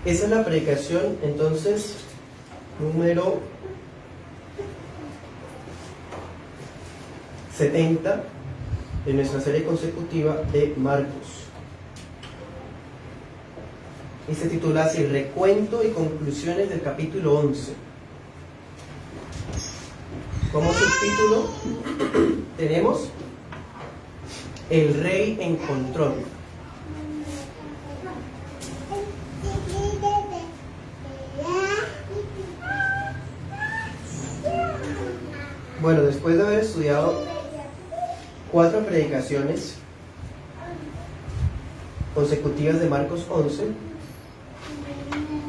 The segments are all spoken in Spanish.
Esa es la predicación, entonces, número 70 de nuestra serie consecutiva de Marcos. Y se titula así: Recuento y conclusiones del capítulo 11. Como subtítulo tenemos El Rey en Control. Bueno, después de haber estudiado 4 predicaciones consecutivas de Marcos 11,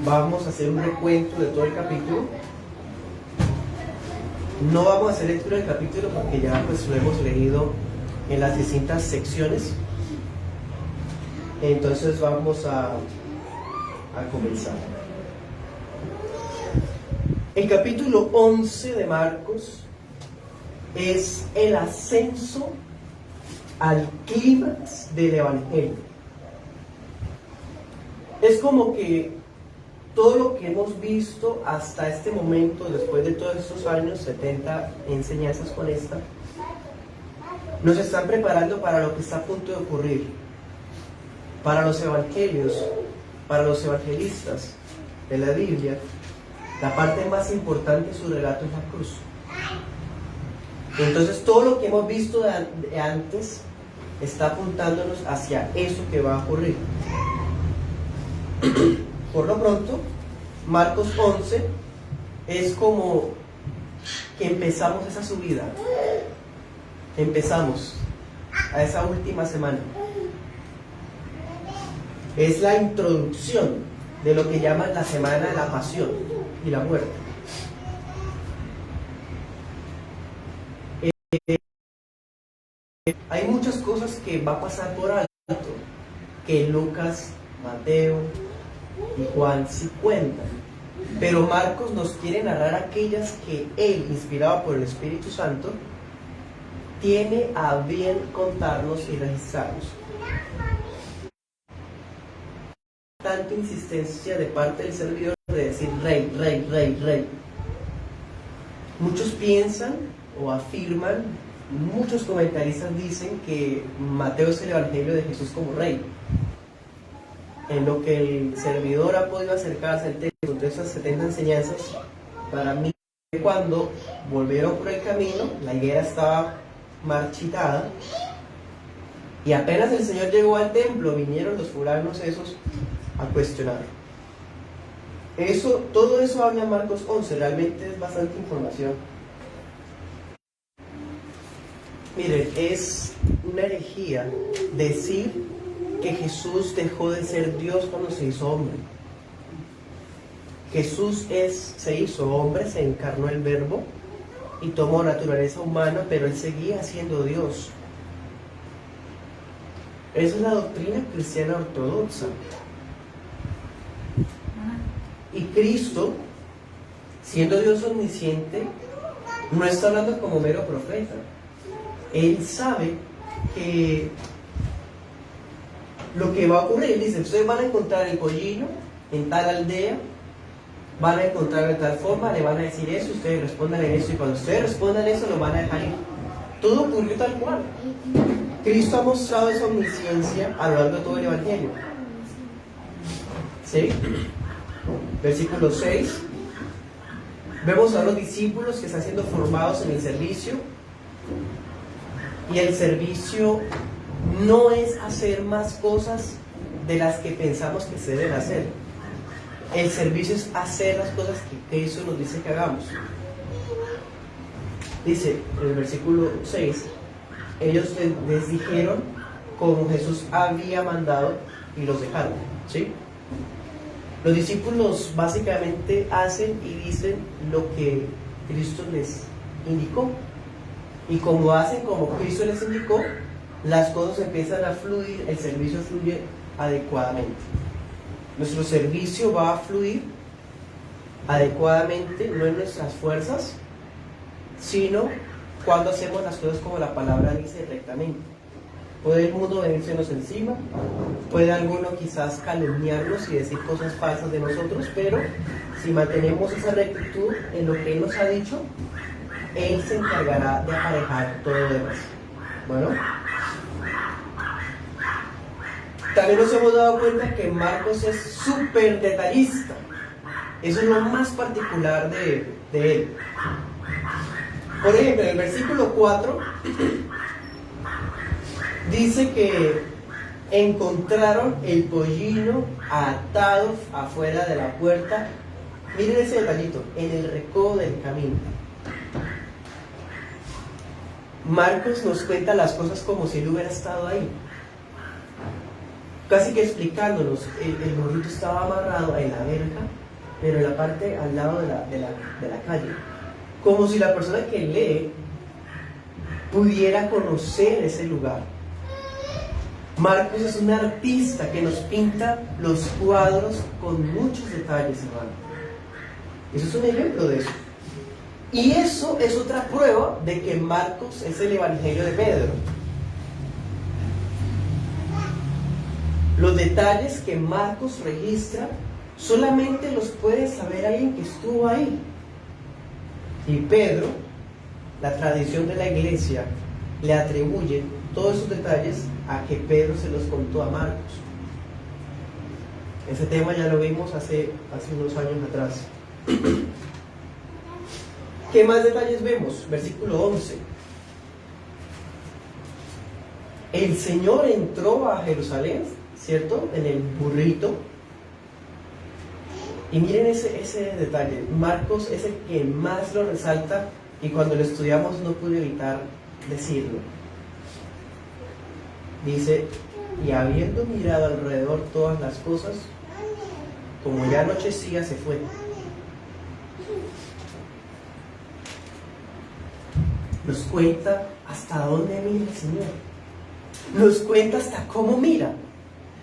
vamos a hacer un recuento de todo el capítulo. No vamos a hacer lectura del capítulo porque ya pues lo hemos leído en las distintas secciones. Entonces vamos a comenzar. El capítulo 11 de Marcos es el ascenso al clímax del Evangelio. Es como que todo lo que hemos visto hasta este momento, después de todos estos años, 70 enseñanzas con esta, nos están preparando para lo que está a punto de ocurrir, para los evangelios, para los evangelistas de la Biblia. La parte más importante de su relato es la cruz. Entonces todo lo que hemos visto de antes está apuntándonos hacia eso que va a ocurrir. Por lo pronto, Marcos 11 es como que empezamos esa subida. Empezamos a esa última semana. Es la introducción de lo que llaman la semana de la pasión y la muerte. Hay muchas cosas que va a pasar por alto que Lucas, Mateo y Juan sí cuentan, pero Marcos nos quiere narrar aquellas que él, inspirado por el Espíritu Santo, tiene a bien contarnos y registrarnos. Tanta insistencia de parte del servidor de decir rey, rey, rey, rey. Muchos piensan o afirman, muchos comentaristas dicen que Mateo es el evangelio de Jesús como rey. En lo que el servidor ha podido acercarse al texto de esas 70 enseñanzas, para mí, cuando volvieron por el camino, la higuera estaba marchitada, y apenas el Señor llegó al templo, vinieron los fulanos esos a cuestionar. Todo eso habla Marcos 11, realmente es bastante información. Miren, es una herejía decir que Jesús dejó de ser Dios cuando se hizo hombre. Jesús se hizo hombre, se encarnó el Verbo y tomó naturaleza humana, pero él seguía siendo Dios. Esa es la doctrina cristiana ortodoxa. Y Cristo, siendo Dios omnisciente, no está hablando como mero profeta. Él sabe que lo que va a ocurrir, dice, ustedes van a encontrar el pollino en tal aldea, van a encontrar de tal forma, le van a decir eso, ustedes respondan en eso, y cuando ustedes respondan eso, lo van a dejar ir. Todo ocurrió tal cual. Cristo ha mostrado esa omnisciencia a lo largo de todo el Evangelio. ¿Sí? Versículo 6. Vemos a los discípulos que están siendo formados en el servicio. Y el servicio no es hacer más cosas de las que pensamos que se deben hacer. El servicio es hacer las cosas que Cristo nos dice que hagamos. Dice en el versículo 6, ellos les dijeron como Jesús había mandado y los dejaron. ¿Sí? Los discípulos básicamente hacen y dicen lo que Cristo les indicó. Y como hacen como Cristo les indicó, las cosas empiezan a fluir, el servicio fluye adecuadamente. Nuestro servicio va a fluir adecuadamente, no en nuestras fuerzas, sino cuando hacemos las cosas como la palabra dice rectamente. Puede el mundo venírsenos encima, puede alguno quizás calumniarnos y decir cosas falsas de nosotros, pero si mantenemos esa rectitud en lo que Él nos ha dicho, Él se encargará de aparejar todo lo demás. Bueno, también nos hemos dado cuenta que Marcos es súper detallista. Eso es lo más particular de él. Por ejemplo, en el versículo 4 dice que encontraron el pollino atado afuera de la puerta. Miren ese detallito, en el recodo del camino. Marcos nos cuenta las cosas como si él hubiera estado ahí, casi que explicándonos. El burrito estaba amarrado en la verja, pero en la parte al lado de la calle, como si la persona que lee pudiera conocer ese lugar. Marcos es un artista que nos pinta los cuadros con muchos detalles, hermano. Eso es un ejemplo de eso. Y eso es otra prueba de que Marcos es el evangelio de Pedro. Los detalles que Marcos registra solamente los puede saber alguien que estuvo ahí. Y Pedro, la tradición de la iglesia, le atribuye todos esos detalles a que Pedro se los contó a Marcos. Ese tema ya lo vimos hace unos años atrás. ¿Qué más detalles vemos? Versículo 11. El Señor entró a Jerusalén, ¿cierto? En el burrito. Y miren ese detalle. Marcos es el que más lo resalta, y cuando lo estudiamos no pude evitar decirlo. Dice: y habiendo mirado alrededor todas las cosas, como ya anochecía, se fue. Nos cuenta hasta dónde mira el Señor. Nos cuenta hasta cómo mira.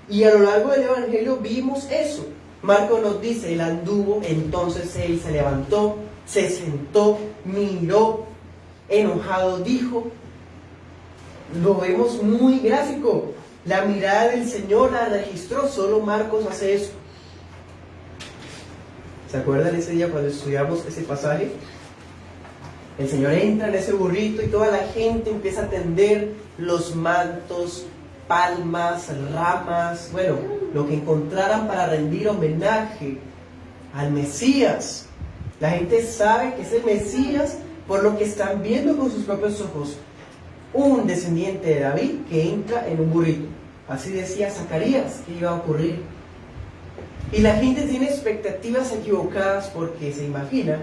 Y a lo largo del Evangelio vimos eso. Marcos nos dice: él anduvo, entonces él se levantó, se sentó, miró, enojado dijo. Lo vemos muy gráfico. La mirada del Señor la registró. Solo Marcos hace eso. ¿Se acuerdan ese día cuando estudiamos ese pasaje? El Señor entra en ese burrito y toda la gente empieza a tender los mantos, palmas, ramas, bueno, lo que encontraran para rendir homenaje al Mesías. La gente sabe que es el Mesías por lo que están viendo con sus propios ojos. Un descendiente de David que entra en un burrito. Así decía Zacarías que iba a ocurrir. Y la gente tiene expectativas equivocadas porque se imagina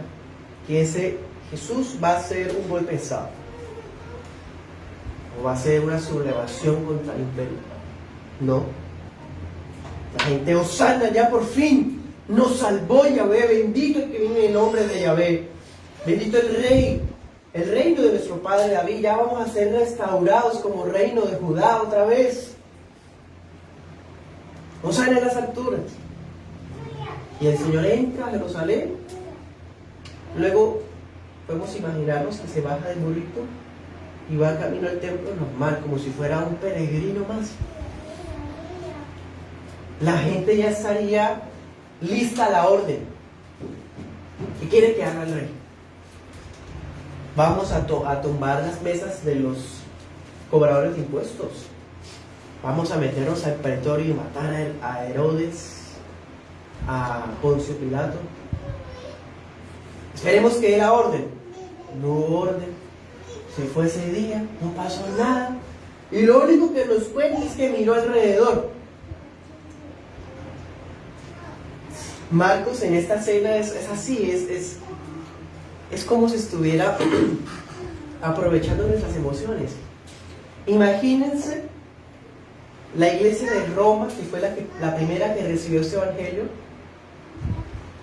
que ese Jesús va a ser un golpe de estado, o va a ser una sublevación contra el imperio. No. La gente: Hosana, ya por fin nos salvó Yahvé, bendito el que viene en el nombre de Yahvé, bendito el Rey, el reino de nuestro padre David, ya vamos a ser restaurados como reino de Judá otra vez. Hosana en las alturas. Y el Señor entra a Jerusalén. Luego podemos imaginarnos que se baja del burrito y va camino al templo normal, como si fuera un peregrino más. La gente ya estaría lista a la orden. ¿Qué quiere que haga el rey? Vamos a tumbar las mesas de los cobradores de impuestos. Vamos a meternos al pretorio y matar a Herodes, a Poncio Pilato. Esperemos que dé la orden. No hubo orden. Se fue ese día, no pasó nada. Y lo único que nos cuenta es que miró alrededor. Marcos en esta escena es así, es como si estuviera aprovechando nuestras emociones. Imagínense la iglesia de Roma, que fue la primera que recibió este evangelio,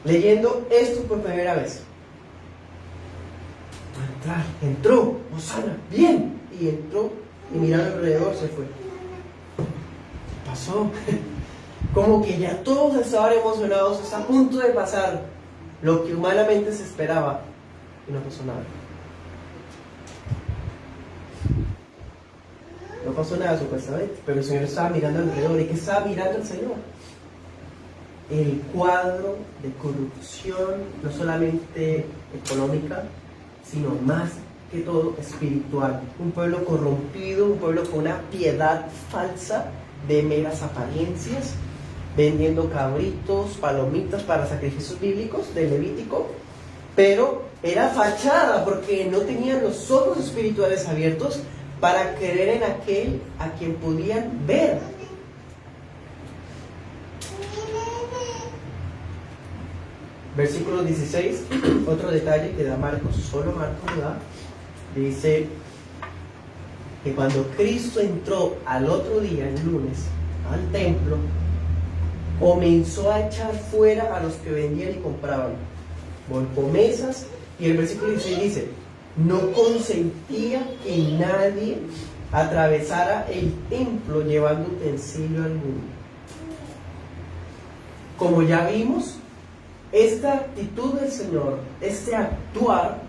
leyendo esto por primera vez. Entró, Hosana, bien, y entró y mirando alrededor se fue. ¿Qué pasó? Como que ya todos estaban emocionados, está a punto de pasar lo que humanamente se esperaba y no pasó nada. no pasó nada supuestamente, pero el Señor estaba mirando alrededor. ¿Y qué estaba mirando el Señor? El cuadro de corrupción, no solamente económica, sino más que todo espiritual. Un pueblo corrompido, un pueblo con una piedad falsa de meras apariencias, vendiendo cabritos, palomitas para sacrificios bíblicos de Levítico, pero era fachada porque no tenían los ojos espirituales abiertos para creer en aquel a quien podían ver. Versículo 16, otro detalle que da Marcos, solo Marcos da, dice que cuando Cristo entró al otro día, el lunes, al templo, comenzó a echar fuera a los que vendían y compraban, volcó mesas, y el versículo 16 dice, no consentía que nadie atravesara el templo llevando utensilio alguno. Como ya vimos, esta actitud del Señor, este actuar,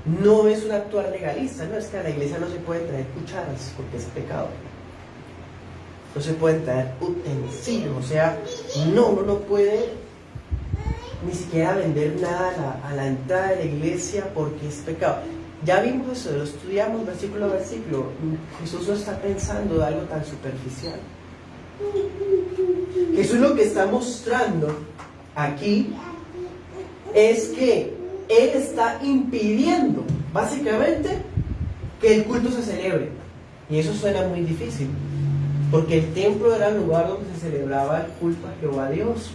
no es un actuar legalista, no es que a la iglesia no se puede traer cucharas porque es pecado. No se pueden traer utensilios, o sea, uno no puede ni siquiera vender nada a la entrada de la iglesia porque es pecado. Ya vimos eso, lo estudiamos versículo a versículo. Jesús no está pensando de algo tan superficial. Jesús lo que está mostrando aquí es que Él está impidiendo, básicamente, que el culto se celebre. Y eso suena muy difícil, porque el templo era el lugar donde se celebraba el culto a Jehová Dios.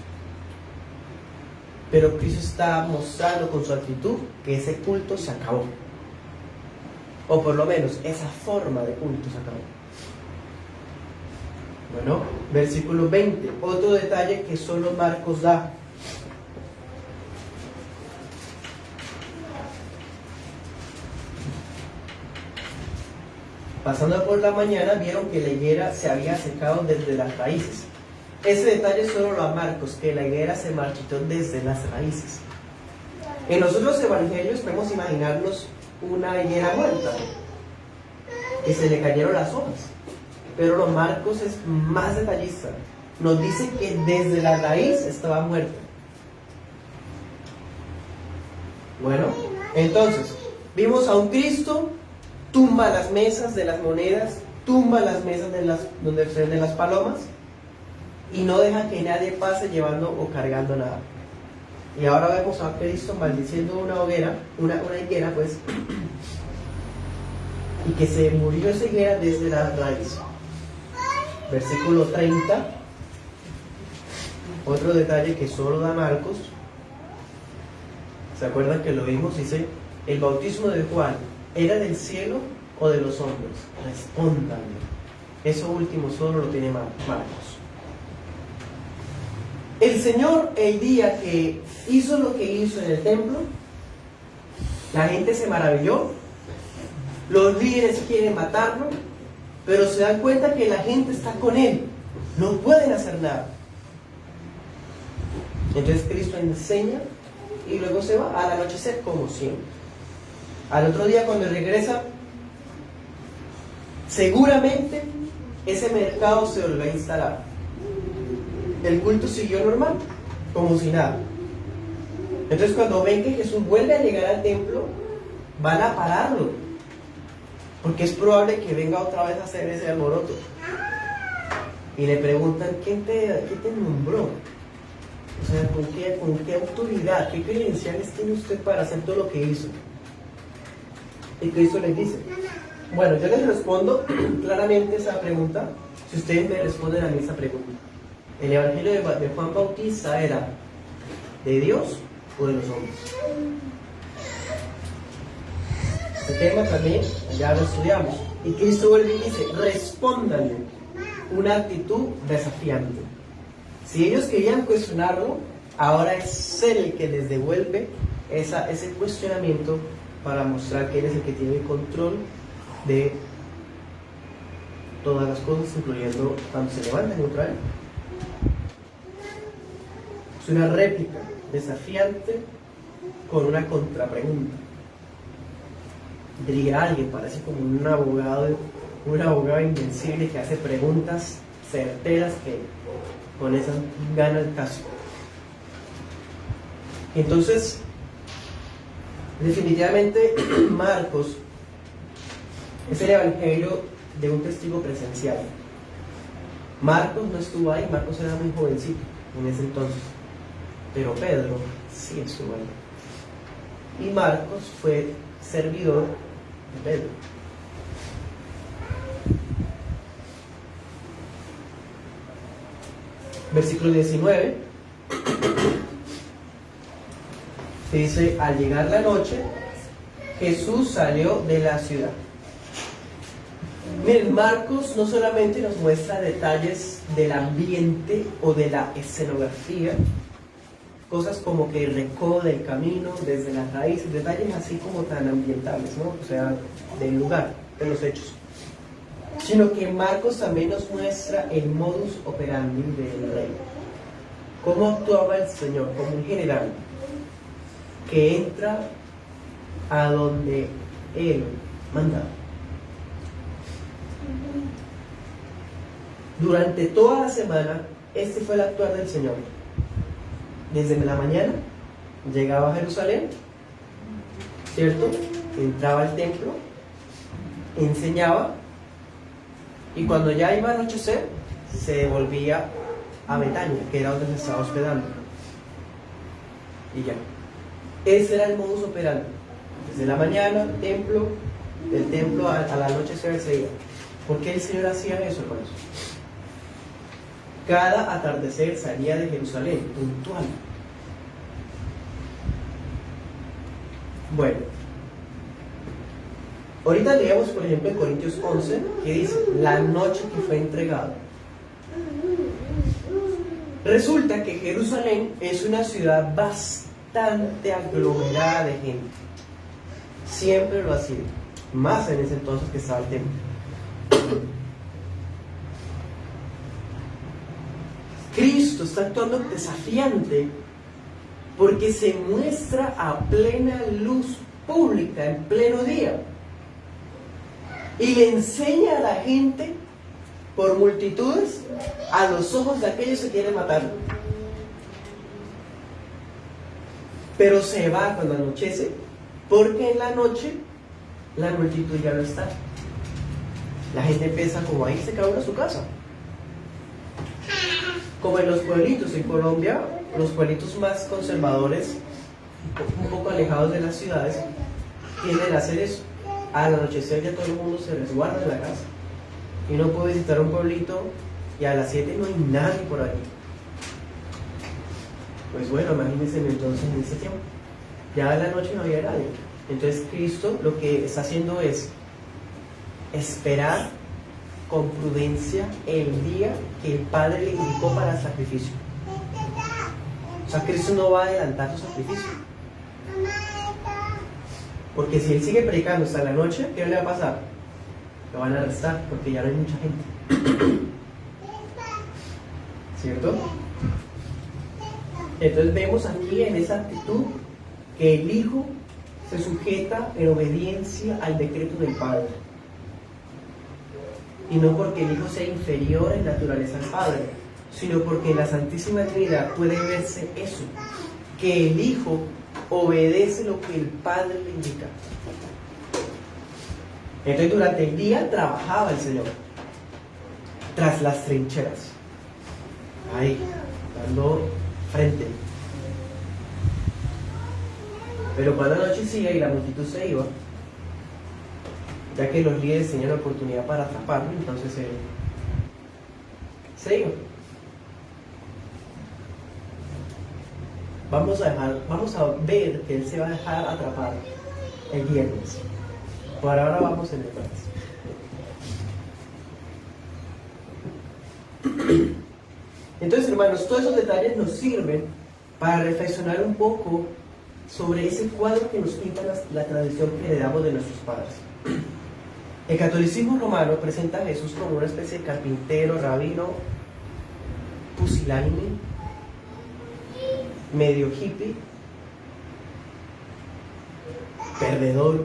Pero Cristo está mostrando con su actitud que ese culto se acabó. O por lo menos esa forma de culto se acabó. Bueno, versículo 20. Otro detalle que solo Marcos da. Pasando por la mañana vieron que la higuera se había secado desde las raíces. Ese detalle solo lo da Marcos, que la higuera se marchitó desde las raíces. En los otros evangelios podemos imaginarnos una higuera muerta, que se le cayeron las hojas. Pero los Marcos es más detallista. Nos dice que desde la raíz estaba muerta. Bueno, entonces, vimos a un Cristo, tumba las mesas de las monedas, tumba las mesas donde se venden las palomas, y no deja que nadie pase llevando o cargando nada. Y ahora vemos a Cristo maldiciendo una higuera, pues, y que se murió esa higuera desde la raíz. Versículo 30, otro detalle que solo da Marcos. ¿Se acuerdan que lo vimos? Dice, el bautismo de Juan, ¿era del cielo o de los hombres? Respóndanme. Eso último solo lo tiene Marcos. El Señor, el día que hizo lo que hizo en el templo, la gente se maravilló, los líderes quieren matarlo, pero se dan cuenta que la gente está con Él, no pueden hacer nada. Entonces Cristo enseña y luego se va al anochecer como siempre. Al otro día cuando regresa, seguramente ese mercado se volvió a instalar. El culto siguió normal, como si nada. Entonces cuando ven que Jesús vuelve a llegar al templo, van a pararlo, porque es probable que venga otra vez a hacer ese alboroto. Y le preguntan, ¿quién te nombró? O sea, ¿con qué autoridad, qué credenciales tiene usted para hacer todo lo que hizo? Y Cristo les dice, bueno, yo les respondo claramente esa pregunta, si ustedes me responden a mí esa pregunta. ¿El evangelio de Juan Bautista era de Dios o de los hombres? Este tema también ya lo estudiamos. Y Cristo vuelve y dice, respóndanle, una actitud desafiante. Si ellos querían cuestionarlo, ahora es Él el que les devuelve ese cuestionamiento para mostrar que Él es el que tiene el control de todas las cosas, incluyendo cuando se levantan contra Él. Es una réplica desafiante con una contrapregunta. Diría alguien, parece como un abogado un abogado invencible que hace preguntas certeras que con esas gana el caso. Entonces, definitivamente Marcos es el evangelio de un testigo presencial. Marcos no estuvo ahí, Marcos era muy jovencito en ese entonces, pero Pedro sí estuvo ahí. Y Marcos fue servidor de Pedro. Versículo 19 dice: al llegar la noche, Jesús salió de la ciudad. Miren, Marcos no solamente nos muestra detalles del ambiente o de la escenografía, cosas como que el recodo del camino, desde las raíces, detalles así como tan ambientales, ¿no? O sea, del lugar, de los hechos. Sino que Marcos también nos muestra el modus operandi del rey. Cómo actuaba el Señor como un general que entra a donde Él manda. Durante toda la semana, este fue el actuar del Señor. Desde la mañana, llegaba a Jerusalén, ¿cierto? Entraba al templo, enseñaba, y cuando ya iba a anochecer, se devolvía a Betania, que era donde se estaba hospedando. Y ya. Ese era el modus operandi. Desde la mañana, templo, del templo al anochecer se iba. ¿Por qué el Señor hacía eso, hermanos? Cada atardecer salía de Jerusalén, puntual. Bueno, ahorita leemos, por ejemplo, en Corintios 11, que dice: la noche que fue entregado. Resulta que Jerusalén es una ciudad bastante aglomerada de gente. Siempre lo ha sido. Más en ese entonces que estaba el templo. Cristo está actuando desafiante porque se muestra a plena luz pública, en pleno día, y le enseña a la gente por multitudes a los ojos de aquellos que quieren matarlo. Pero se va cuando anochece, porque en la noche la multitud ya no está. La gente empieza como a irse cada uno a su casa. Como en los pueblitos en Colombia, los pueblitos más conservadores, un poco alejados de las ciudades, tienden a hacer eso. Al anochecer ya todo el mundo se resguarda en la casa. Y uno puede visitar un pueblito y a las 7 no hay nadie por allí. Pues bueno, imagínense entonces en ese tiempo. Ya en la noche no había nadie. Entonces Cristo lo que está haciendo es esperar con prudencia el día que el Padre le indicó para el sacrificio. O sea, Cristo no va a adelantar su sacrificio. Porque si Él sigue predicando hasta la noche, ¿qué le va a pasar? Lo van a arrestar porque ya no hay mucha gente. ¿Cierto? Entonces vemos aquí en esa actitud que el Hijo se sujeta en obediencia al decreto del Padre. Y no porque el Hijo sea inferior en naturaleza al Padre, sino porque en la Santísima Trinidad puede verse eso, que el Hijo obedece lo que el Padre le indica. Entonces durante el día trabajaba el Señor tras las trincheras, ahí, dando frente. Pero cuando anochecía y la multitud se iba, ya que los líderes tenían la oportunidad para atraparlo, entonces él se iba. Vamos a ver que él se va a dejar atrapar el viernes. Por ahora vamos en el martes. Entonces, hermanos, todos esos detalles nos sirven para reflexionar un poco sobre ese cuadro que nos pinta la tradición que heredamos de nuestros padres. El catolicismo romano presenta a Jesús como una especie de carpintero, rabino, pusilánime, medio hippie, perdedor.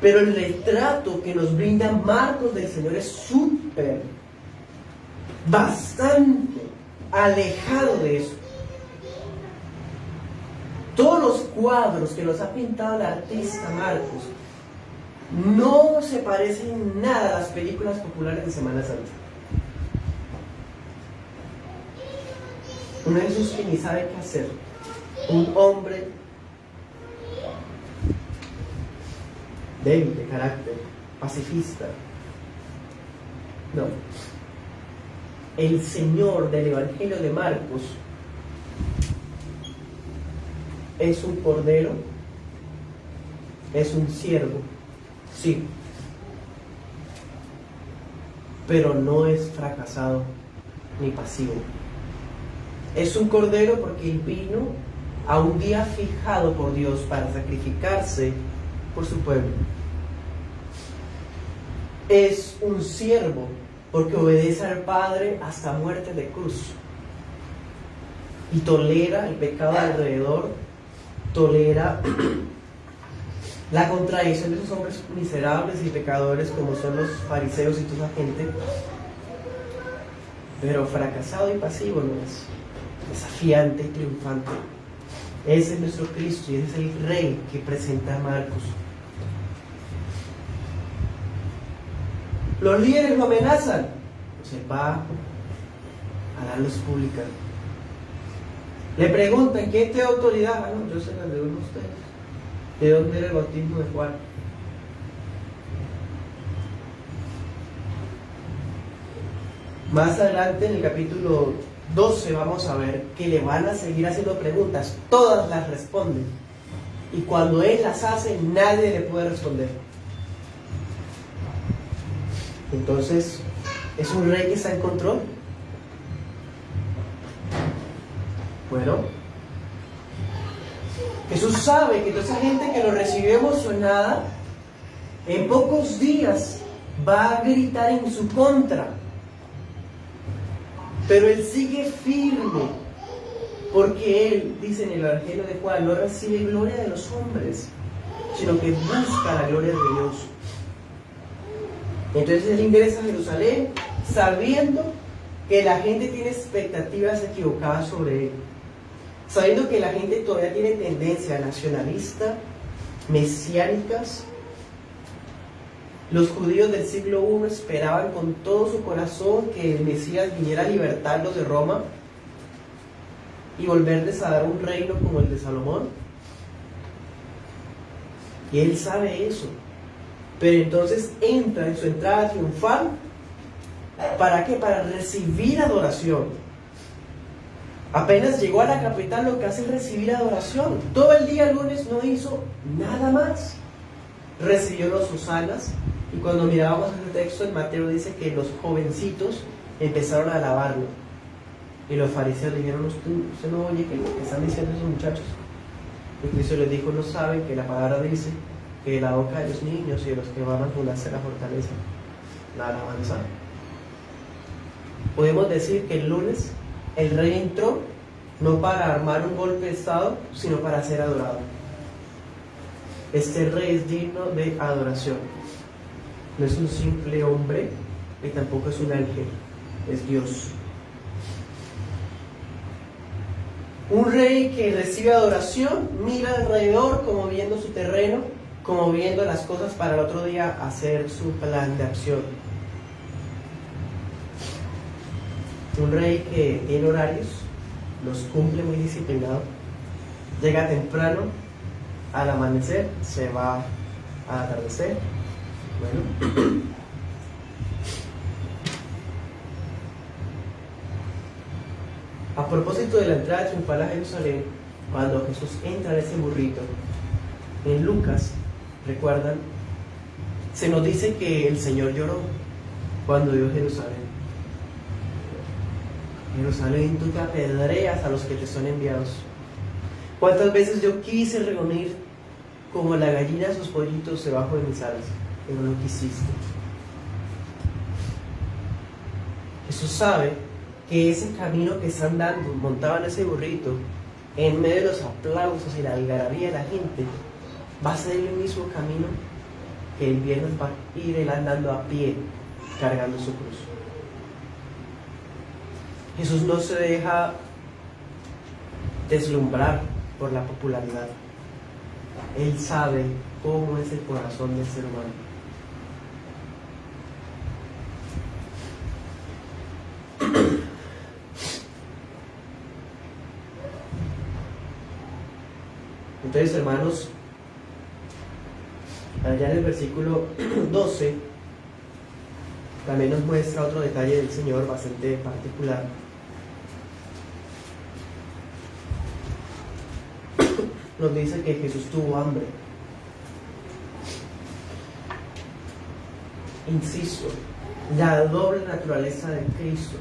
Pero el retrato que nos brinda Marcos del Señor es bastante alejado de eso. Todos los cuadros que nos ha pintado el artista Marcos no se parecen nada a las películas populares de Semana Santa. Un Jesús que ni sabe qué hacer, un hombre débil de carácter, pacifista. No. El Señor del Evangelio de Marcos es un cordero, es un siervo, sí, pero no es fracasado ni pasivo. Es un cordero porque él vino a un día fijado por Dios para sacrificarse por su pueblo. Es un siervo porque obedece al Padre hasta muerte de cruz y tolera el pecado alrededor, tolera la contradicción de esos hombres miserables y pecadores como son los fariseos y toda esa gente, pero fracasado y pasivo no es, desafiante y triunfante. Ese es nuestro Cristo y ese es el Rey que presenta a Marcos. Los líderes lo amenazan, pues él va a la luz pública. Le preguntan, ¿quién te da autoridad? Ah, no, yo se las doy a ustedes. ¿De dónde era el bautismo de Juan? Más adelante en el capítulo 12 vamos a ver que le van a seguir haciendo preguntas, todas las responden, y cuando él las hace nadie le puede responder. Entonces es un rey que está en control. Bueno, Jesús sabe que toda esa gente que lo recibió emocionada en pocos días va a gritar en su contra. Pero él sigue firme, porque él, dice en el Evangelio de Juan, no recibe gloria de los hombres, sino que busca la gloria de Dios. Entonces él ingresa a Jerusalén sabiendo que la gente tiene expectativas equivocadas sobre él, sabiendo que la gente todavía tiene tendencia nacionalista, mesiánicas. Los judíos del siglo I esperaban con todo su corazón que el Mesías viniera a libertarlos de Roma y volverles a dar un reino como el de Salomón. Y él sabe eso. Pero entonces entra en su entrada triunfal. ¿Para qué? Para recibir adoración. Apenas llegó a la capital, lo que hace es recibir adoración. Todo el día el lunes no hizo nada más. Recibió los hosanas. Y cuando mirábamos el texto, en Mateo dice que los jovencitos empezaron a alabarlo. Y los fariseos dijeron, ¿usted no oye qué están diciendo esos muchachos? Y Cristo les dijo, no saben que la palabra dice que de la boca de los niños y de los que van a fundarse la fortaleza, la alabanza. Podemos decir que el lunes el rey entró no para armar un golpe de estado, sino para ser adorado. Este rey es digno de adoración. No es un simple hombre, ni tampoco es un ángel, es Dios. Un rey que recibe adoración, mira alrededor como viendo su terreno, como viendo las cosas para el otro día hacer su plan de acción. Un rey que tiene horarios, los cumple muy disciplinado, llega temprano, al amanecer, se va al atardecer. Bueno, a propósito de la entrada triunfal a Jerusalén, cuando Jesús entra en ese burrito, en Lucas, recuerdan, se nos dice que el Señor lloró cuando vio Jerusalén. Jerusalén, tú te apedreas a los que te son enviados. ¿Cuántas veces yo quise reunir como la gallina sus pollitos debajo de mis alas? Pero no quisiste. Jesús sabe que ese camino que están dando, montado en ese burrito, en medio de los aplausos y la algarabía de la gente, va a ser el mismo camino que el viernes va a ir él andando a pie, cargando su cruz. Jesús no se deja deslumbrar por la popularidad. Él sabe cómo es el corazón del ser humano. Entonces, hermanos, allá en el versículo 12 también nos muestra otro detalle del Señor bastante particular. Nos dice que Jesús tuvo hambre. Insisto, la doble naturaleza de Cristo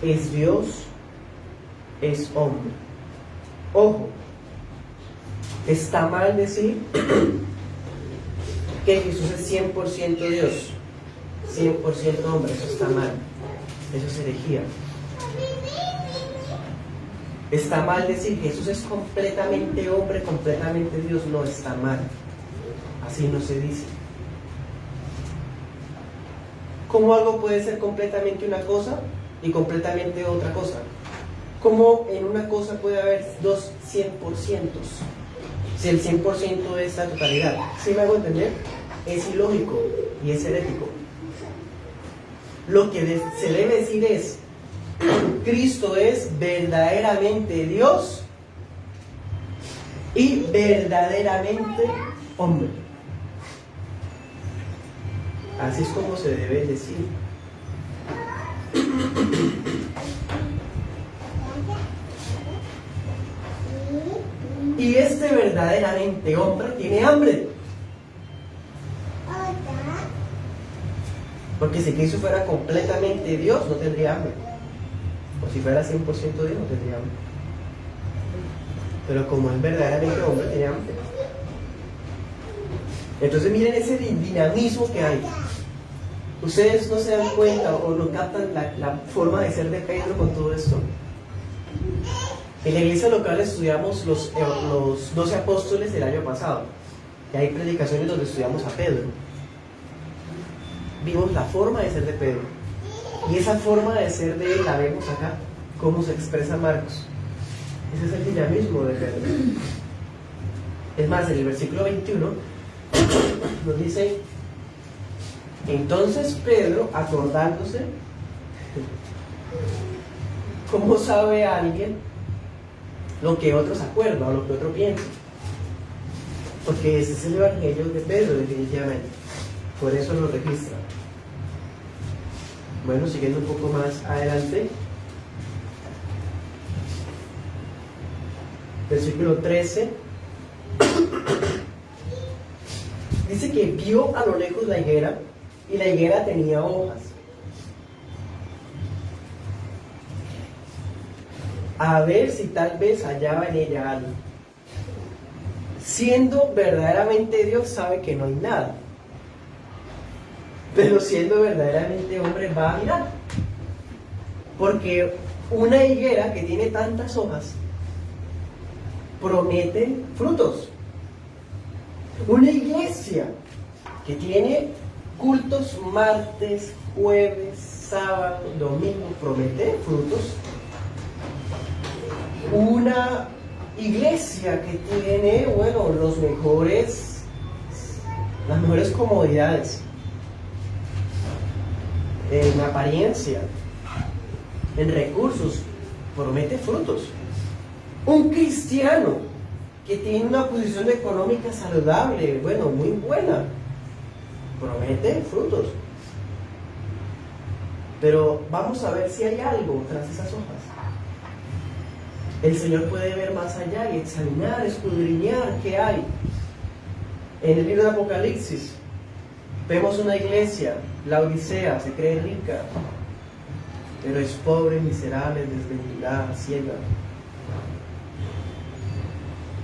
es Dios, es hombre. Ojo, está mal decir que Jesús es 100% Dios, 100% hombre. Eso está mal, eso es herejía. Está mal decir que Jesús es completamente hombre, completamente Dios. No, está mal, así no se dice. ¿Cómo algo puede ser completamente una cosa y completamente otra cosa? ¿Cómo en una cosa puede haber dos 100%? Si el 100% es la totalidad. ¿Sí me hago entender? Es ilógico y es herético. Lo que se debe decir es: Cristo es verdaderamente Dios y verdaderamente hombre. Así es como se debe decir. Y este verdaderamente hombre tiene hambre. Porque si Cristo fuera completamente Dios, no tendría hambre. O si fuera 100% Dios, no tendría hambre. Pero como es verdaderamente hombre, tiene hambre. Entonces miren ese dinamismo que hay. Ustedes no se dan cuenta o no captan la forma de ser de Pedro con todo esto. En la iglesia local estudiamos los 12 apóstoles del año pasado. Y hay predicaciones donde estudiamos a Pedro. Vimos la forma de ser de Pedro. Y esa forma de ser de él la vemos acá, cómo se expresa Marcos. Ese es el dinamismo de Pedro. Es más, en el versículo 21 nos dice: entonces Pedro, acordándose, ¿cómo sabe alguien lo que otros acuerdan o lo que otro piensa? Porque ese es el evangelio de Pedro, definitivamente. Por eso lo registra. Bueno, siguiendo un poco más adelante, versículo 13, dice que vio a lo lejos la higuera, y la higuera tenía hojas. A ver si tal vez hallaba en ella algo. Siendo verdaderamente Dios, sabe que no hay nada. Pero siendo verdaderamente hombre, va a mirar. Porque una higuera que tiene tantas hojas promete frutos. Una iglesia que tiene cultos martes, jueves, sábado, domingo, promete frutos. Una iglesia que tiene, bueno, las mejores comodidades en apariencia, en recursos, promete frutos. Un cristiano que tiene una posición económica saludable, bueno, muy buena, promete frutos. Pero vamos a ver si hay algo tras esas hojas. El Señor puede ver más allá y examinar, escudriñar qué hay. En el libro de Apocalipsis vemos una iglesia, la Odisea, se cree rica, pero es pobre, miserable, desventurada, ciega.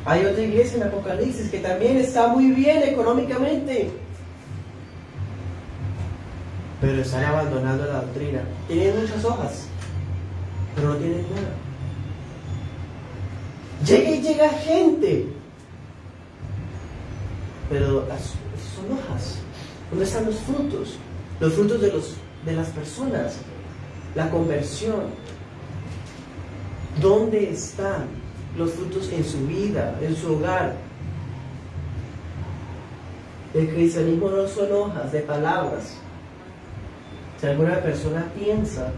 Hay otra iglesia en Apocalipsis que también está muy bien económicamente, pero están abandonando la doctrina. Tienen muchas hojas, pero no tienen nada. Llega gente pero son hojas. ¿Dónde están los frutos? Los frutos de las personas, la conversión. ¿Dónde están los frutos en su vida, en su hogar? El cristianismo no son hojas de palabras. Si alguna persona piensa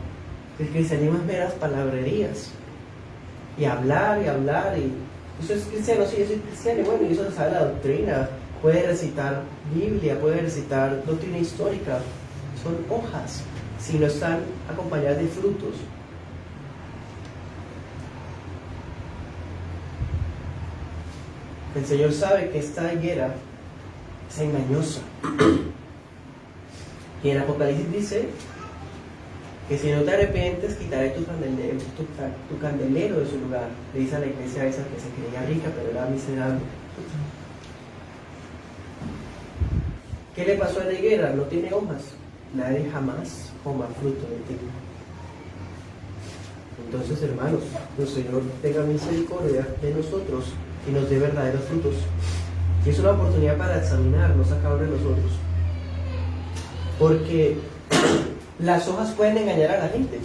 que el cristianismo es meras palabrerías, y hablar, y usted es cristiano, sí, yo soy cristiano, y bueno, y eso no sabe la doctrina, puede recitar Biblia, puede recitar doctrina histórica, son hojas, si no están acompañadas de frutos. El Señor sabe que esta higuera es engañosa. Y en Apocalipsis dice que si no te arrepientes, quitaré tu candelero de su lugar. Le dice a la iglesia esa que se creía rica, pero era miserable. ¿Qué le pasó a la higuera? No tiene hojas. Nadie jamás coma fruto de ti. Entonces, hermanos, el Señor tenga misericordia de nosotros y nos dé verdaderos frutos. Y es una oportunidad para examinarnos a cada uno de nosotros. Porque las hojas pueden engañar a la gente.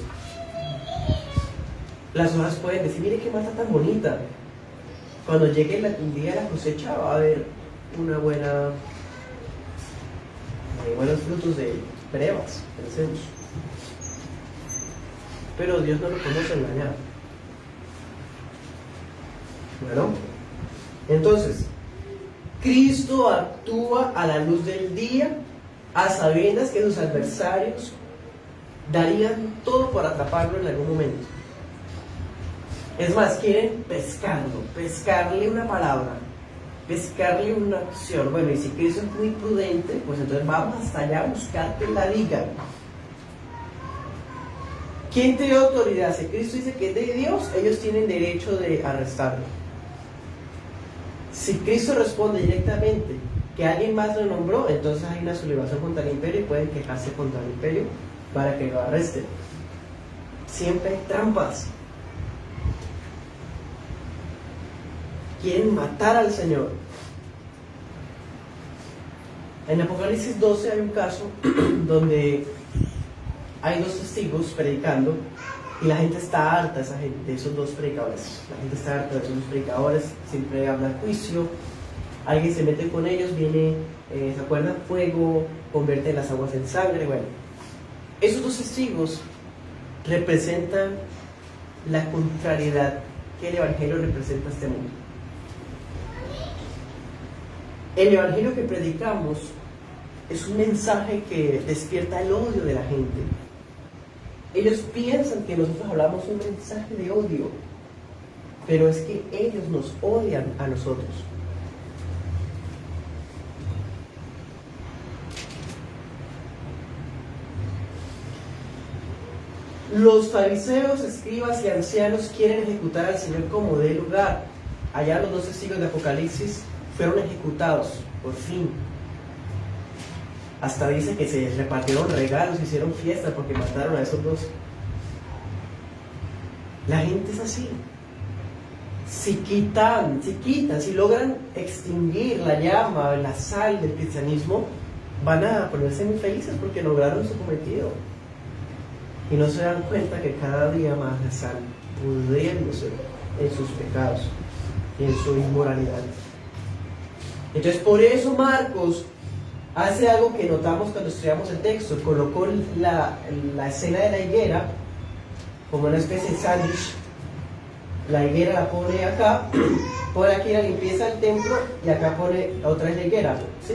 Las hojas pueden decir, mire qué mata tan bonita. Cuando llegue el día de la cosecha va a haber buenos frutos de brevas, pensemos. Pero Dios no lo podemos engañar. Bueno, entonces, Cristo actúa a la luz del día, a sabiendas que sus adversarios darían todo por atraparlo en algún momento. Es más, quieren pescarle una palabra, pescarle una acción. Bueno, y si Cristo es muy prudente, pues entonces vamos hasta allá a buscar que la digan. ¿Quién te dio autoridad? Si Cristo dice que es de Dios, ellos tienen derecho de arrestarlo. Si Cristo responde directamente que alguien más lo nombró, entonces hay una sublevación contra el imperio y pueden quejarse contra el imperio para que lo arresten. Siempre hay trampas. Quieren matar al Señor. En Apocalipsis 12 hay un caso donde hay dos testigos predicando y la gente está harta de esos dos predicadores. La gente está harta de esos dos predicadores, siempre hablan juicio. Alguien se mete con ellos, viene, ¿se acuerdan? Fuego, convierte las aguas en sangre. Bueno, esos dos testigos representan la contrariedad que el Evangelio representa a este mundo. El Evangelio que predicamos es un mensaje que despierta el odio de la gente. Ellos piensan que nosotros hablamos un mensaje de odio, pero es que ellos nos odian a nosotros. Los fariseos, escribas y ancianos quieren ejecutar al Señor como dé lugar. Allá los dos testigos de Apocalipsis fueron ejecutados, por fin. Hasta dice que se repartieron regalos, hicieron fiesta porque mataron a esos dos. La gente es así. Si logran extinguir la llama, la sal del cristianismo, van a ponerse muy felices porque lograron su cometido. Y no se dan cuenta que cada día más están pudriéndose en sus pecados y en su inmoralidad. Entonces, por eso Marcos hace algo que notamos cuando estudiamos el texto. Colocó la escena de la higuera como una especie de sándwich. La higuera la pone acá, pone aquí la limpieza del templo y acá pone otra higuera, ¿sí?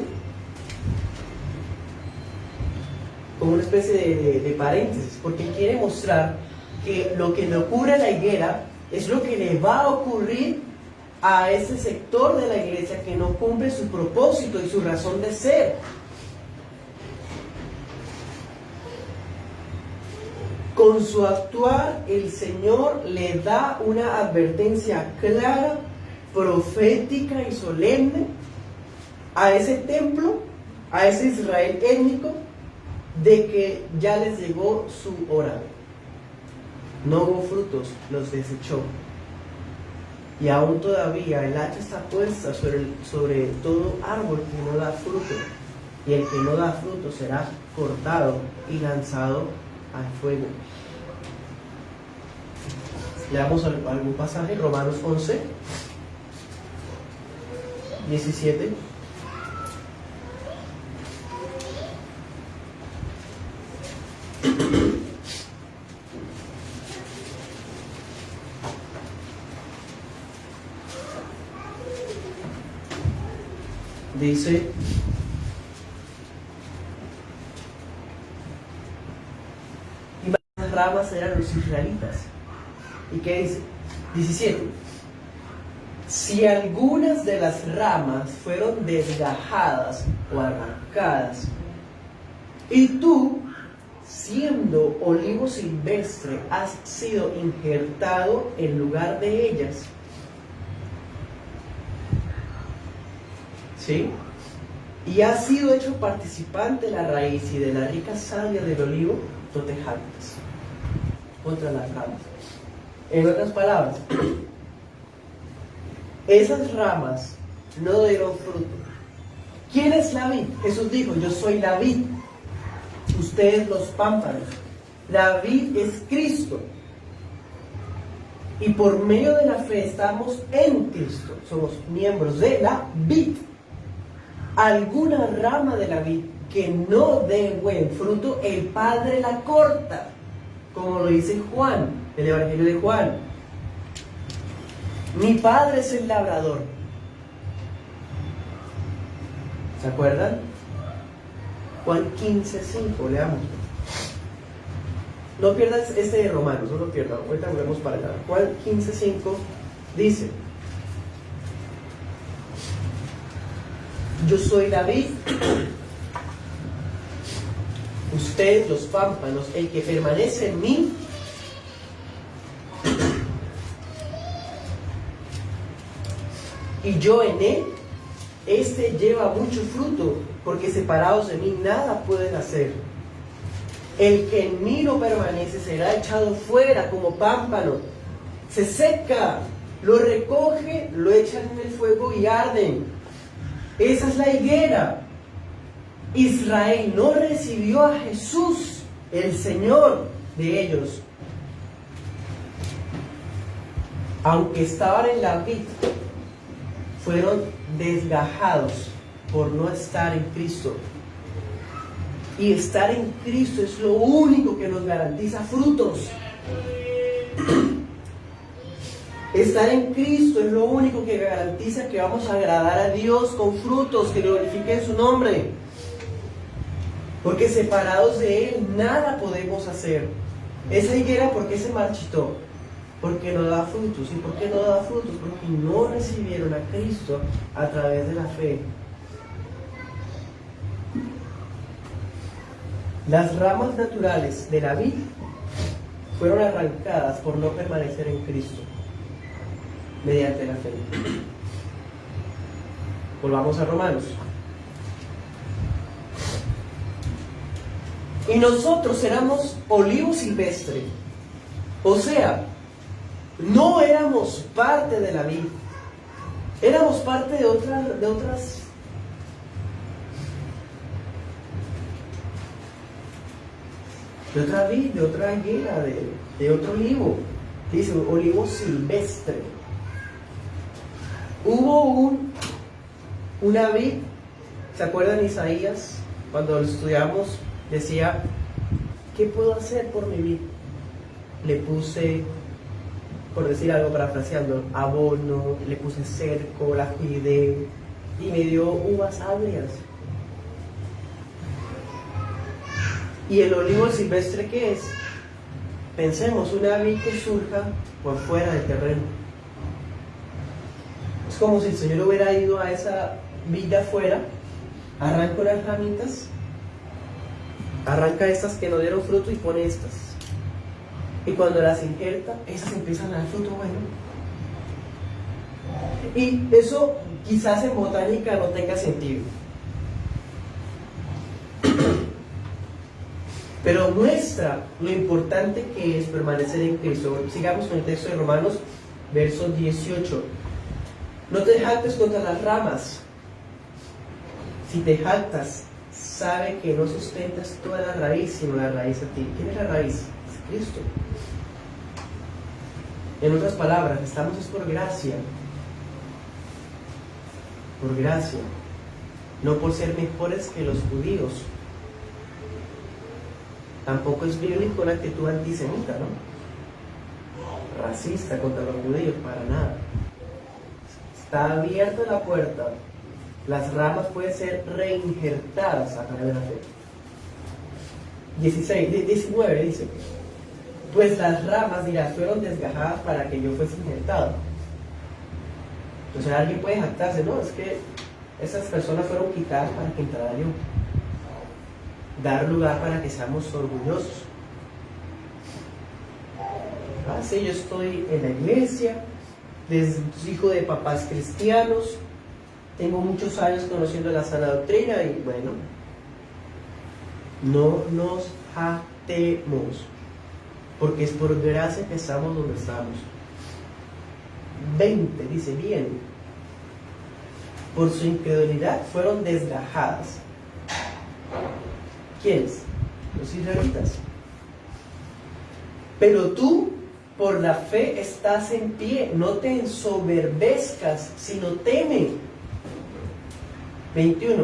Como una especie de paréntesis, porque quiere mostrar que lo que le ocurre a la higuera es lo que le va a ocurrir a ese sector de la iglesia que no cumple su propósito y su razón de ser. Con su actuar, el Señor le da una advertencia clara, profética y solemne a ese templo, a ese Israel étnico, de que ya les llegó su hora. No hubo frutos, los desechó. Y aún todavía el hacha está puesta sobre todo árbol que no da fruto. Y el que no da fruto será cortado y lanzado al fuego. Leamos algún pasaje, Romanos 11, 17. Dice: y más ramas eran los israelitas. ¿Y qué dice? 17. Si algunas de las ramas fueron desgajadas o arrancadas, y tú, siendo olivo silvestre, has sido injertado en lugar de ellas, ¿sí? Y has sido hecho participante de la raíz y de la rica savia del olivo, no te jactes contra las ramas. En otras palabras, esas ramas no dieron fruto. ¿Quién es la vid? Jesús dijo: yo soy la vid, ustedes los pámpanos. La vid es Cristo. Y por medio de la fe estamos en Cristo. Somos miembros de la vid. Alguna rama de la vid que no dé buen fruto, el Padre la corta, como lo dice Juan, el Evangelio de Juan. Mi Padre es el labrador. ¿Se acuerdan? Juan 15:5, leamos. No pierdas este de Romanos, no lo pierdan. Ahorita volvemos para allá. Juan 15:5 dice: yo soy la vid, ustedes los pámpanos. El que permanece en mí y yo en él, este lleva mucho fruto, porque separados de mí nada pueden hacer. El que en mí no permanece será echado fuera como pámpano, se seca, lo recoge, lo echan en el fuego y arden. Esa es la higuera. Israel no recibió a Jesús, el Señor de ellos, aunque estaban en la vid. Fueron desgajados por no estar en Cristo. Y estar en Cristo es lo único que nos garantiza frutos. Estar en Cristo es lo único que garantiza que vamos a agradar a Dios con frutos que glorifiquen su nombre. Porque separados de Él nada podemos hacer. Esa higuera, ¿por qué se marchitó? Porque no da frutos. ¿Y por qué no da frutos? Porque no recibieron a Cristo a través de la fe. Las ramas naturales de la vid fueron arrancadas por no permanecer en Cristo mediante la fe. Volvamos a Romanos. Y nosotros éramos olivo silvestre, o sea, no éramos parte de la vid, éramos parte de otra vid, de otra higuera, de otro olivo. Dice olivo silvestre. Hubo una vid, ¿se acuerdan Isaías? Cuando lo estudiamos decía: ¿qué puedo hacer por mi vid? Le puse, por decir algo parafraseando, abono, le puse cerco, la cuidé y me dio uvas agrias. ¿Y el olivo silvestre qué es? Pensemos, una vid que surja por fuera del terreno. Es como si el Señor hubiera ido a esa vid de afuera, arranca unas ramitas, arranca estas que no dieron fruto y pone estas. Y cuando las injerta, esas empiezan a dar fruto bueno. Y eso quizás en botánica no tenga sentido, pero muestra lo importante que es permanecer en Cristo. Sigamos con el texto de Romanos Verso 18. No te jactes contra las ramas. Si te jactas, sabe que no sustentas toda la raíz, sino la raíz a ti. ¿Quién es la raíz? Es Cristo. En otras palabras, estamos es por gracia. Por gracia. No por ser mejores que los judíos. Tampoco es bíblico una actitud antisemita, ¿no? Racista contra los judíos, para nada. Está abierta la puerta. Las ramas pueden ser reinjertadas a través de la fe. 19 dice: pues las ramas, dirás, fueron desgajadas para que yo fuese injertado. Entonces alguien puede jactarse, no, es que esas personas fueron quitadas para que entrara yo. Dar lugar para que seamos orgullosos. Ah, sí, yo estoy en la iglesia, hijo de papás cristianos, tengo muchos años conociendo la sana doctrina y bueno, no nos jactemos, porque es por gracia que estamos donde estamos. 20 dice: bien, por su incredulidad fueron desgajadas. ¿Quiénes? Los israelitas. Pero tú, por la fe, estás en pie. No te ensoberbezcas, sino teme. 21.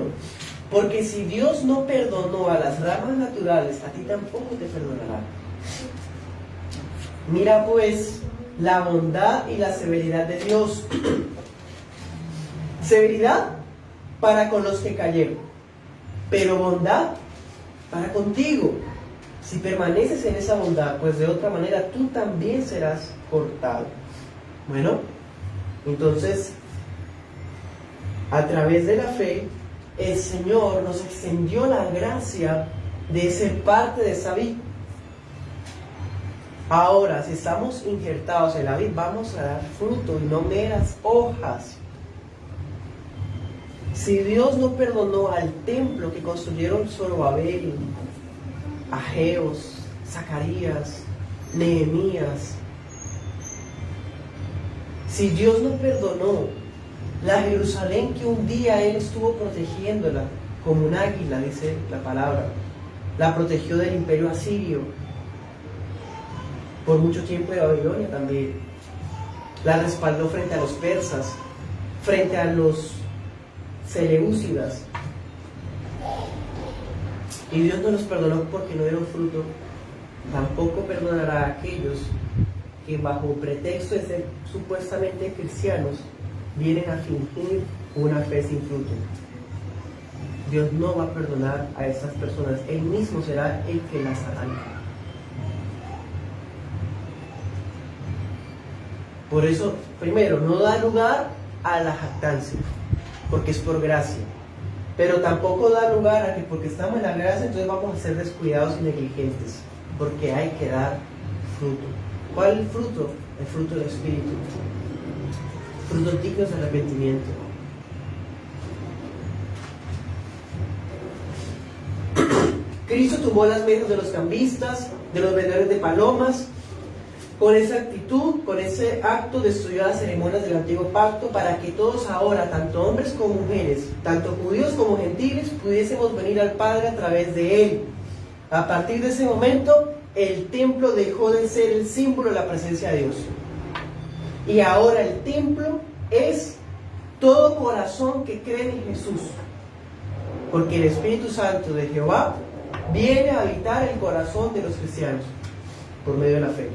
Porque si Dios no perdonó a las ramas naturales, a ti tampoco te perdonará. Mira pues la bondad y la severidad de Dios. Severidad para con los que cayeron, pero bondad para contigo, si permaneces en esa bondad, pues de otra manera tú también serás cortado. Bueno, entonces, a través de la fe, el Señor nos extendió la gracia de ser parte de esa vid. Ahora, si estamos injertados en la vid, vamos a dar fruto y no meras hojas. Si Dios no perdonó al templo que construyeron Zorobabel, Ageos, Zacarías, Nehemías, si Dios no perdonó la Jerusalén que un día Él estuvo protegiéndola como un águila, dice la palabra, la protegió del imperio asirio, por mucho tiempo de Babilonia también, la respaldó frente a los persas, frente a los Seleúcidas, y Dios no los perdonó porque no dieron fruto. Tampoco perdonará a aquellos que bajo pretexto de ser supuestamente cristianos vienen a fingir una fe sin fruto. Dios no va a perdonar a estas personas, Él mismo será el que las arranque. Por eso, primero, no da lugar a la jactancia, porque es por gracia. Pero tampoco da lugar a que porque estamos en la gracia, entonces vamos a ser descuidados y negligentes, porque hay que dar fruto. ¿Cuál es el fruto? El fruto del Espíritu. Frutos dignos de arrepentimiento. Cristo tumbó las mesas de los cambistas, de los vendedores de palomas. Con esa actitud, con ese acto, destruyó las ceremonias del antiguo pacto para que todos ahora, tanto hombres como mujeres, tanto judíos como gentiles, pudiésemos venir al Padre a través de Él. A partir de ese momento, el templo dejó de ser el símbolo de la presencia de Dios. Y ahora el templo es todo corazón que cree en Jesús. Porque el Espíritu Santo de Jehová viene a habitar el corazón de los cristianos por medio de la fe.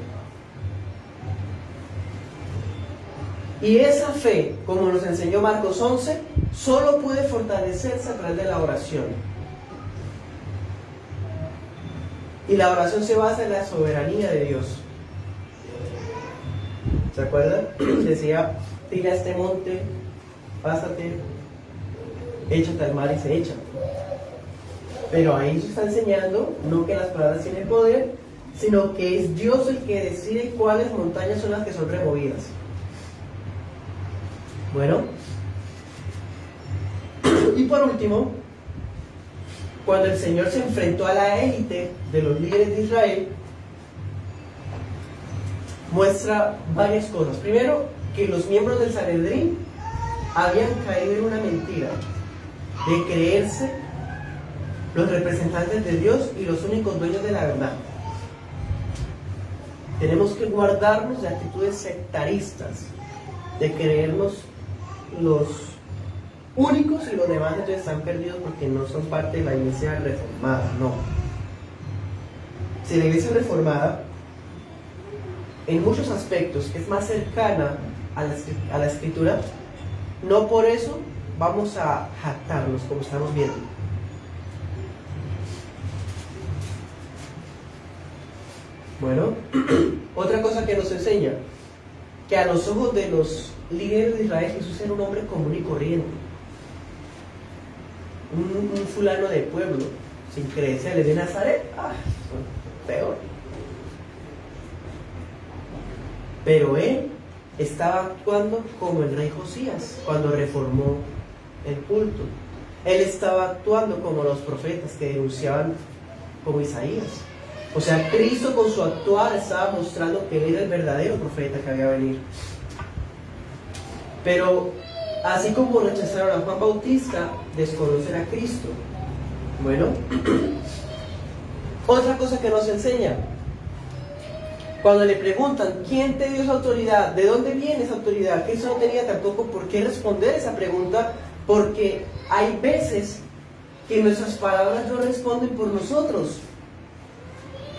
Y esa fe, como nos enseñó Marcos 11, solo puede fortalecerse a través de la oración. Y la oración se basa en la soberanía de Dios. ¿Se acuerdan? Decía: tira este monte, pásate, échate al mar y se echa. Pero ahí se está enseñando no que las palabras tienen poder, sino que es Dios el que decide cuáles montañas son las que son removidas. Bueno, y por último, cuando el Señor se enfrentó a la élite de los líderes de Israel, muestra varias cosas. Primero, que los miembros del Sanedrín habían caído en una mentira de creerse los representantes de Dios y los únicos dueños de la verdad. Tenemos que guardarnos de actitudes sectaristas, de creernos los únicos y los demás entonces están perdidos porque no son parte de la iglesia reformada. No. Si la iglesia reformada, en muchos aspectos, es más cercana a la escritura, no por eso vamos a jactarnos como estamos viendo. Bueno, otra cosa que nos enseña, que a los ojos de los líderes de Israel Jesús era un hombre común y corriente, un fulano de pueblo, sin credenciales de Nazaret, peor. Pero él estaba actuando como el rey Josías cuando reformó el culto. Él estaba actuando como los profetas que denunciaban como Isaías. O sea, Cristo con su actuar estaba mostrando que él era el verdadero profeta que había venido. Pero así como rechazaron a Juan Bautista, desconocen a Cristo. Bueno, otra cosa que nos enseña, cuando le preguntan ¿quién te dio esa autoridad? ¿De dónde viene esa autoridad? Cristo no tenía tampoco por qué responder esa pregunta, porque hay veces que nuestras palabras no responden por nosotros.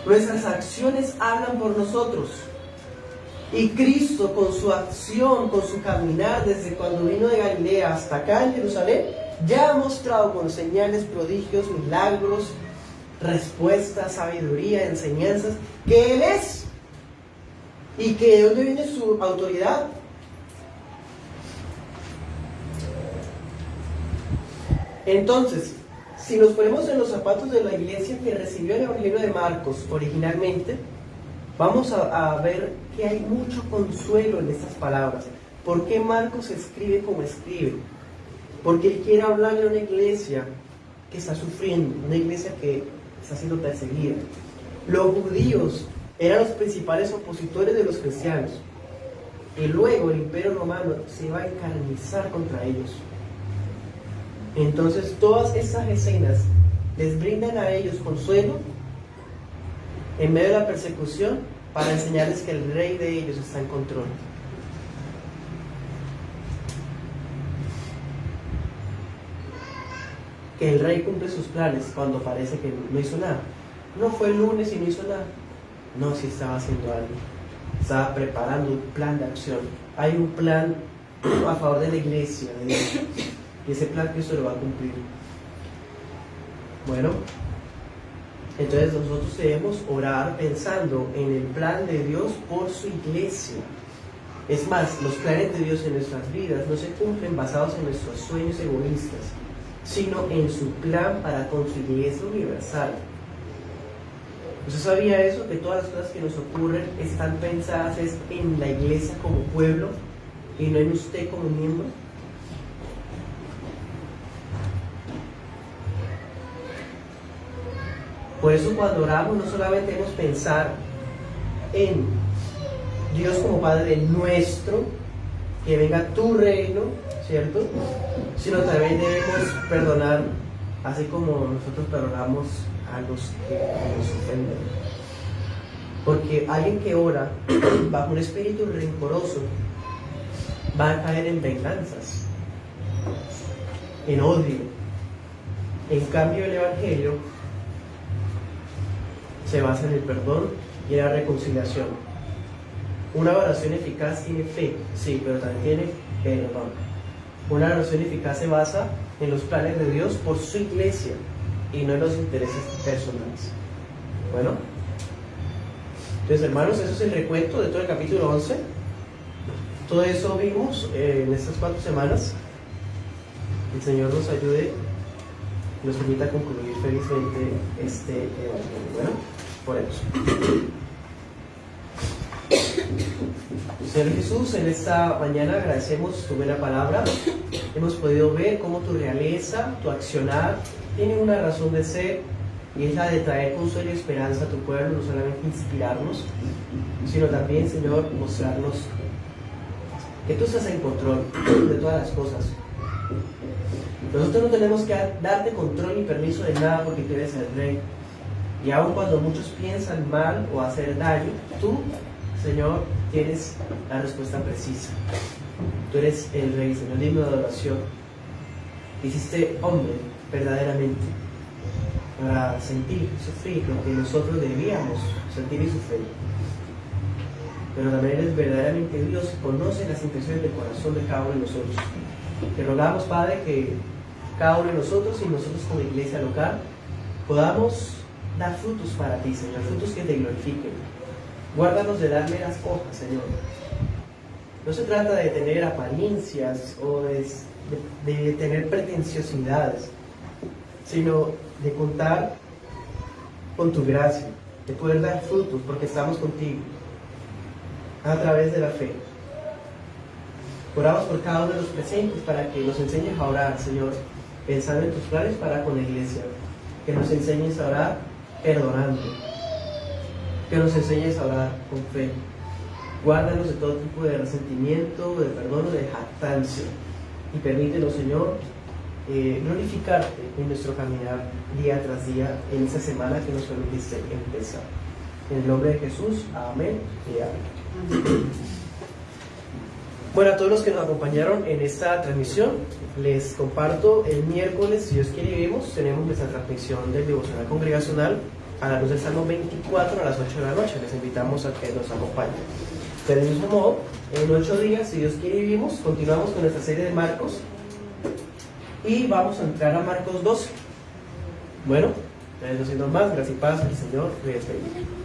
Nuestras acciones hablan por nosotros. Y Cristo con su acción, con su caminar desde cuando vino de Galilea hasta acá en Jerusalén, ya ha mostrado con señales, prodigios, milagros, respuestas, sabiduría, enseñanzas, que Él es. ¿Y que de dónde viene su autoridad? Entonces, si nos ponemos en los zapatos de la iglesia que recibió el Evangelio de Marcos originalmente, vamos a ver que hay mucho consuelo en estas palabras. ¿Por qué Marcos escribe como escribe? Porque él quiere hablarle a una iglesia que está sufriendo, una iglesia que está siendo perseguida. Los judíos eran los principales opositores de los cristianos. Y luego el imperio romano se iba a encarnizar contra ellos. Entonces todas esas escenas les brindan a ellos consuelo en medio de la persecución para enseñarles que el rey de ellos está en control. Que el rey cumple sus planes cuando parece que no hizo nada. No fue el lunes y no hizo nada. No, sí estaba haciendo algo. Estaba preparando un plan de acción. Hay un plan a favor de la iglesia, de Dios. Y ese plan Cristo lo va a cumplir. Bueno, entonces nosotros debemos orar pensando en el plan de Dios por su iglesia. Es más, los planes de Dios en nuestras vidas no se cumplen basados en nuestros sueños egoístas, sino en su plan para con su iglesia universal. ¿Usted sabía eso? Que todas las cosas que nos ocurren están pensadas en la iglesia como pueblo y no en usted como miembro. Por eso cuando oramos no solamente debemos pensar en Dios como Padre nuestro, que venga tu reino, ¿cierto? Sino también debemos perdonar, así como nosotros perdonamos a los que nos ofenden. Porque alguien que ora bajo un espíritu rencoroso va a caer en venganzas, en odio. En cambio, el Evangelio se basa en el perdón y en la reconciliación. Una oración eficaz tiene fe, sí, pero también tiene perdón. Una oración eficaz se basa en los planes de Dios por su iglesia y no en los intereses personales. Bueno, entonces hermanos, eso es el recuento de todo el capítulo 11. Todo eso vimos en estas 4 semanas. El Señor nos ayude y nos permita concluir felizmente este evangelio. Bueno, por eso. Señor Jesús, en esta mañana agradecemos tu buena palabra. Hemos podido ver cómo tu realeza, tu accionar, tienen una razón de ser y es la de traer consuelo y esperanza a tu pueblo, no solamente inspirarnos, sino también, Señor, mostrarnos que tú estás en control de todas las cosas. Nosotros no tenemos que darte control ni permiso de nada porque tú eres el Rey. Y aun cuando muchos piensan mal o hacer daño, tú, Señor, tienes la respuesta precisa. Tú eres el Rey, Señor, digno de adoración. Hiciste hombre verdaderamente para sentir, sufrir lo que nosotros debíamos sentir y sufrir. Pero también eres verdaderamente Dios y conoce las intenciones del corazón de cada uno de nosotros. Te rogamos, Padre, que cada uno de nosotros y nosotros como iglesia local podamos dar frutos para ti, Señor, frutos que te glorifiquen. Guárdanos de darle las hojas, Señor. No se trata de tener apariencias o de tener pretenciosidades, sino de contar con tu gracia, de poder dar frutos porque estamos contigo a través de la fe. Oramos por cada uno de los presentes para que nos enseñes a orar, Señor, pensando en tus planes para con la iglesia. Que nos enseñes a orar perdonando. Que nos enseñes a orar con fe. Guárdanos de todo tipo de resentimiento, de perdón o de jactancia. Y permítenos, Señor, glorificarte en nuestro caminar día tras día en esa semana que nos permitiste empezar. En el nombre de Jesús, amén y amén. Bueno, a todos los que nos acompañaron en esta transmisión, les comparto el miércoles, si Dios quiere y vivimos, tenemos nuestra transmisión del devocional congregacional a la luz del Salmo 24 a las 8 de la noche. Les invitamos a que nos acompañen. Del mismo modo, en 8 días, si Dios quiere y vivimos, continuamos con nuestra serie de Marcos y vamos a entrar a Marcos 12. Bueno, no siendo más, gracias y paz, el Señor les bendiga.